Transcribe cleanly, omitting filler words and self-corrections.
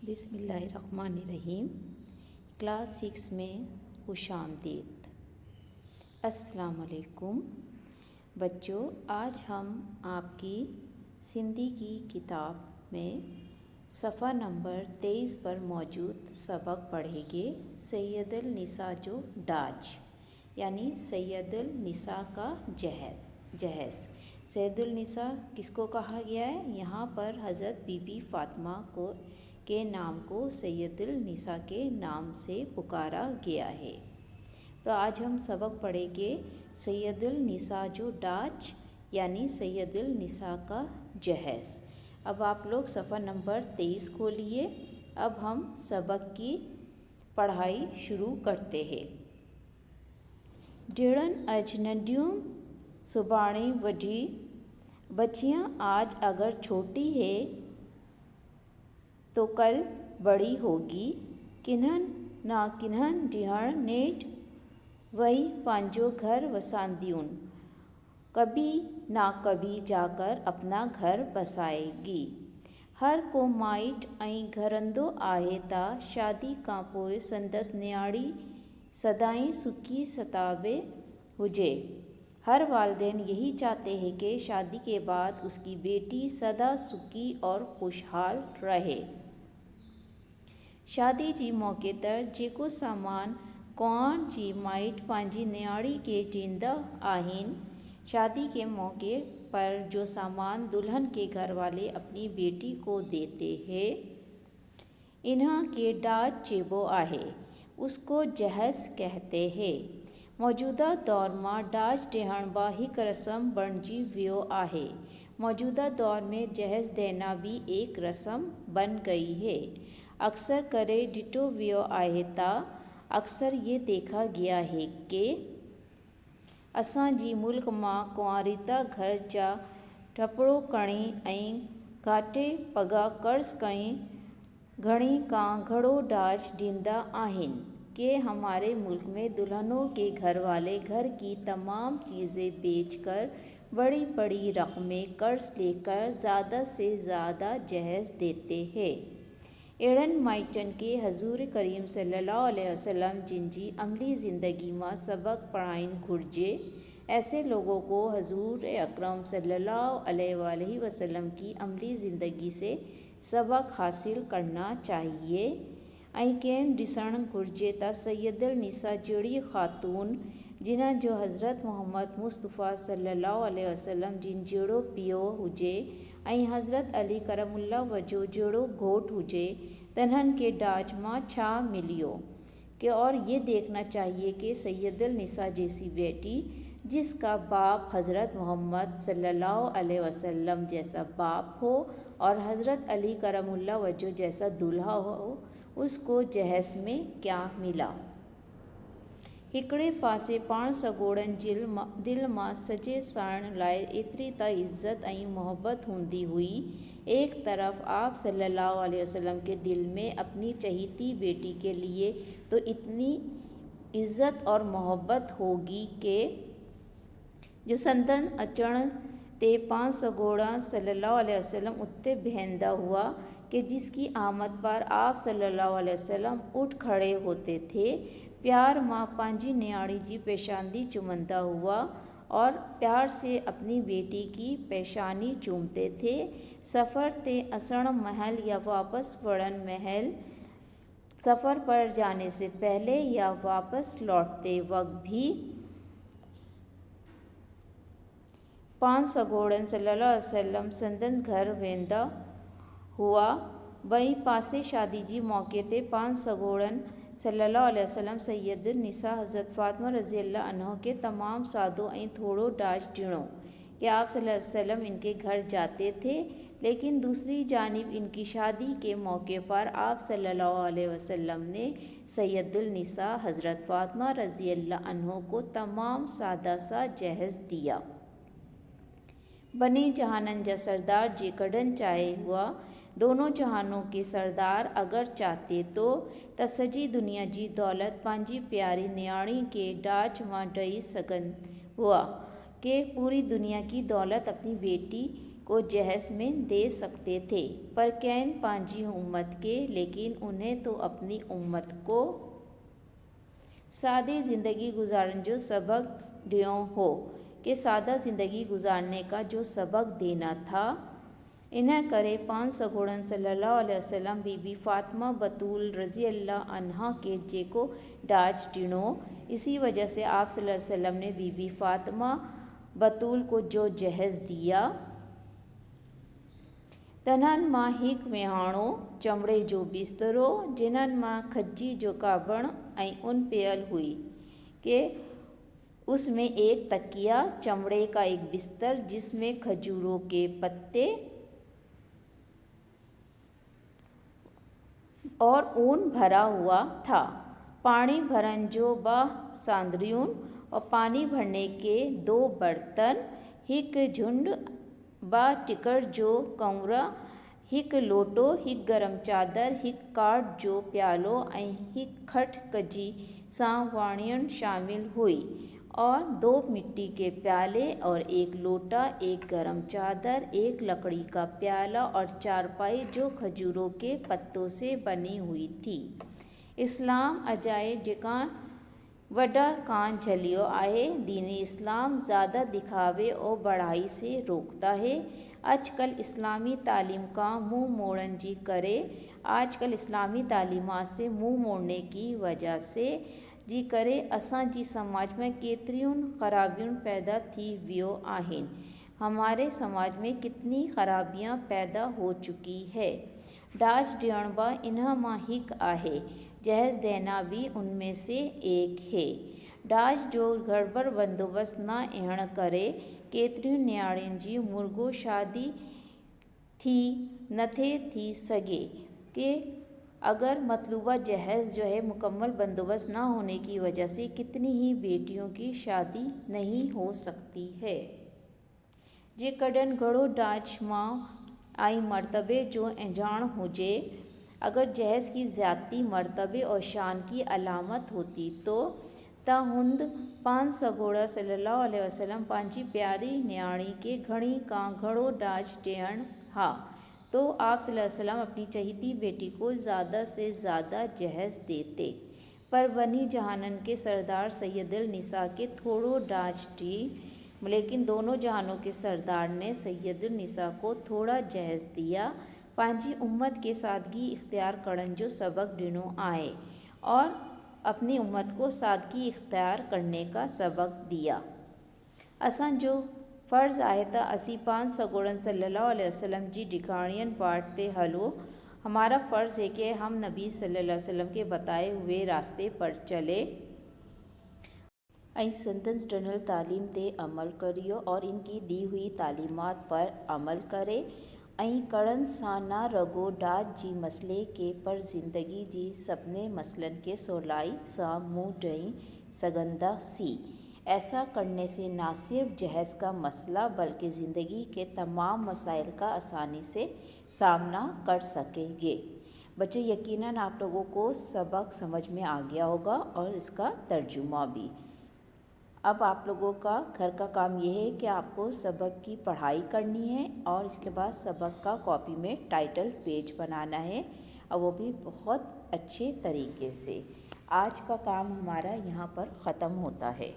بسم اللہ الرحمن الرحیم۔ کلاس 6 میں خوش آمدید۔ السلام علیکم بچوں، آج ہم آپ کی سندھی کی کتاب میں صفحہ نمبر 23 پر موجود سبق پڑھیں گے۔ سید النساء جو ڈاج یعنی سید النساء کا جہیز۔ سید النساء کس کو کہا گیا ہے؟ یہاں پر حضرت بی بی فاطمہ کے نام کو سید النساء کے نام سے پکارا گیا ہے۔ تو آج ہم سبق پڑھیں گے سید النساء جو ڈاج یعنی سید النساء کا جہیز۔ اب آپ لوگ صفحہ نمبر 23 کھولیے۔ اب ہم سبق کی پڑھائی شروع کرتے ہیں۔ ڈیڑن اج ننڈیوں سبانے وڈی، بچیاں آج اگر چھوٹی ہے تو کل بڑی ہوگی۔ کنہن نہ کنہن ڈیہن نیٹ وہی پانجو گھر وساندیوں، کبھی نہ کبھی جا کر اپنا گھر بسائے گی۔ ہر کو مائٹ ऐं گھرندو آہے تا شادی کان پوءِ سندس نیاڑی سدائیں سکھی ستاوے ہوجے۔ ہر والدین یہی چاہتے ہیں کہ شادی کے بعد اس کی بیٹی سدا سکھی اور خوشحال رہے۔ شادی جی موقع تر जेको सामान कुंवार जी माइट पंहिंजी नियाणी के ॾींदा आहिनि, शादी के मौके पर जो सामान दुल्हन के घर वाले अपनी बेटी को देते हैं, इन्हा के डाज चइबो आहे। उसको जहेज कहते हैं। मौजूदा दौर में डाज ॾियण बि हिकु रस्म बणिजी वियो आहे। मौजूदा दौर में जहेज देना भी एक रस्म बन गई है। अक्सर करे ॾिठो वियो आहे त अक्सर ये देखा गया है कि असांजी मुल्क मां कुंवारीता घर जा ठपड़ो खणी ऐं घाटे पगा कर्ज़ कई घणी का घणो डाज ॾींदा आहिनि कि हमारे मुल्क में दुल्हनों के घर वाले घर की तमाम चीज़ें बेचकर बड़ी बड़ी रकमें कर्ज लेकर ज़्यादा से ज़्यादा जहेज देते हैं। अहिड़नि माइटनि खे हज़ूर करीम सल्लल्लाहु अलैहि वसल्लम जिन जी अमली ज़िंदगी मां सबक पढ़ाइण घुरिजे। ऐसे लोगों को हज़ूर अकरम सल्लल्लाहु अलैहि वसल्लम की अमली ज़िंदगी से सबक हासिल करना चाहिए। ऐं केन ॾिसणु घुरिजे त सैयद निसा जहिड़ी ख़ातून जिन्हनि जो हज़रत मोहम्मद मुस्तफ़ा सल्लल्लाहु अलैहि वसल्लम जिन जहिड़ो पीउ हुजे ऐं हज़रत अली करमुल्लाह वजो जहिड़ो घोट हुजे, तन्हनि के डाज मां छा मिलियो कि और ये देखना चाहिए कि सैयद निसा जैसी बेटी जिसका बाप हज़रत मोहम्मद सल्लल्लाहु अलैहि वसल्लम जैसा बाप हो और हज़रत अली करमुल्लाह वजो जैसा दूल्हा हो, उसको जहेज में क्या मिला। हिकिड़े पासे पाण सॻोड़नि दिलि मां सॼे साण लाइ एतिरी त इज़त ऐं मोहब्बत हूंदी हुई, एक तरफ आप सल्लल्लाहु अलैहि वसल्लम के दिल में अपनी चहीती बेटी के लिए तो इतनी इज़्ज़त और मोहब्बत होगी कि जो संदन अचण ते पाण सॻोड़ा सल्लल्लाहु अलैहि वसल्लम उते बहंदा हुआ कि जिसकी आमद पर आप सल्लल्लाहु अलैहि वसल्लम उठ खड़े होते थे। प्यार मां पंहिंजी नियाणी जी पेशानी चूमंदा हुआ और प्यार से अपनी बेटी की पेशानी चूमते थे। सफ़र ते असण महल या वापस वड़न महल, सफ़र पर जाने से पहले या वापस लौटते वक्त भी पाण सॻोड़नि सल्लल्लाहु अलैहि वसल्लम संदन घर वेंदा हुआ। ॿई पासे शादी जी मौके ते पाण सॻोड़नि सल्लल्लाहु अलैहि वसल्लम सैयद निसा हज़रत फातिमा रज़ियल्लाहु अन्हा के तमाम सादो ऐं थोड़ो डाज ॾिनो कि आप सल्लल्लाहु अलैहि वसल्लम इनके घर जाते थे, लेकिन दूसरी जानिब इनकी शादी के मौके पर आप सल्लल्लाहु अलैहि वसल्लम ने सैयद निसा हज़रत फातिमा रज़ियल्लाहु अन्हा को तमाम सादा सा जहेज दिया। बने जहानन जा सरदार जेकॾहिं चाहे हुआ, दोनों जहानों के सरदार अगर चाहते तो त सॼी दुनिया जी दौलत पंहिंजी प्यारी नियाणी के डाज मां ॾेई सघनि हुआ कि पूरी दुनिया की दौलत अपनी बेटी को जहेज में दे सकते थे, पर कैन पांजी उम्मत के, लेकिन उन्हें तो अपनी उम्मत को सादी ज़िंदगी गुजारने जो सबक दियो हो कि सादा ज़िंदगी गुजारने का जो सबक देना था। इन्हें करे पान सगोड़न सल्लल्लाहु अलैहि वसल्लम बीबी फातिमा बतूल रज़ी अल्लाह अन्हा के जेको डाज टिनो। इसी वजह से आप सल्लल्लाहु अलैहि वसल्लम ने बीबी फातिमा बतूल को जो जहेज दिया, तनन मां हिक विहाणो चमड़े जो बिस्तरो, जिनन मां खज्जी जो काबण ऐं उन पियल हुई कि उसमें एक तकिया, चमड़े का एक बिस्तर जिसमें खजूरों के पत्ते और ऊन भरा हुआ था, पानी भरन जो बा सांदरियून और पानी भरने के 2 बर्तन, हिक झुंड बा टिकर जो कंवरा, हिक लोटो, हिक गरम चादर, हिक काट जो प्यालो ऐं हिक खट कजी सां वाणियन शामिल हुई, और 2 मिट्टी के प्याले और 1 लोटा, 1 गरम चादर, 1 लकड़ी का प्याला और चारपाई जो खजूरों के पत्तों से बनी हुई थी। इस्लाम अजाए जिका वडा कान झलियो आहे। दीन इस्लाम ज़्यादा दिखावे और बढ़ाई से रोकता है। आजकल इस्लामी तालीम का मुंह मोड़न जी करे, आजकल इस्लामी तालीमात से मुंह मोड़ने की वजह से जी करे असांजी समाज में केतिरियुनि ख़राबियूं पैदा थी वियो आहिनि। हमारे समाज में कितनी खराबियां पैदा हो चुकी है। डाज ॾियण बि इन मां हिकु आहे, जहेज देना भी उनमें से एक है। डाज जो गड़बड़ बंदोबस्त न अहण करे केतिरियुनि नियाणियुनि जी मुर्गो शादी थी नथे थी सके कि अगर मतलूबा जहेज जो है मुकम्मल बंदोबस्त ना होने की वजह से कितनी ही बेटियों की शादी नहीं हो सकती है। जेकॾहिं घणो डाज मां आई मर्तबे जो अजाण हुजे, अगर जहेज की ज़्यादती मर्तबे और शान की अलामत होती तो हुंद पान सगोड़ा सल्लल्लाहु अलैहि वसल्लम पंहिंजी प्यारी न्याणी के घणी का घणो डाज ॾियण हा, तो आप सल्लल्लाहु अलैहि वसल्लम अपनी चहीती बेटी को ज़्यादा से ज़्यादा जहेज देते, पर बनी जहानन के सरदार सैयदुल निसा के थोड़ो डाज दी, लेकिन दोनों जहानों के सरदार ने सैयदुल निसा को थोड़ा जहेज दिया, पंहिंजी उम्मत के सादगी इख्तियार करण जो सबक ॾिनो आहे और अपनी उम्मत को सादगी इख्तियार करने का सबक दिया। असांजो फ़र्ज़ आहे त असीं पान सगोड़न सल्लल्लाहु अलैहि वसल्लम जी ॾिखाणियन वाट ते हलो। हमारा फ़र्ज़ है कि हम नबी सल्लल्लाहु अलैहि वसल्लम के बताए हुए रास्ते पर चले ऐं संदसि ॾिनल तालीम ते अमल करियो और इनकी दी हुई तालीमात पर अमल करे ऐं करण सां न रुगो डाज जी मसइले के पर ज़िंदगी जी सभिनी मसइलनि के सवलाई सां मुंहुं ॾेई सघंदासीं। ऐसा करने से न सिर्फ जहेज का मसला बल्कि ज़िंदगी के तमाम मसाइल का आसानी से सामना कर सकेंगे। बच्चों, यकीनन आप लोगों को सबक समझ में आ गया होगा और इसका तर्जुमा भी। अब आप लोगों का घर का काम यह है कि आपको सबक की पढ़ाई करनी है और इसके बाद सबक का कॉपी में टाइटल पेज बनाना है, और वो भी बहुत अच्छे तरीके से। आज का काम हमारा यहाँ पर ख़त्म होता है।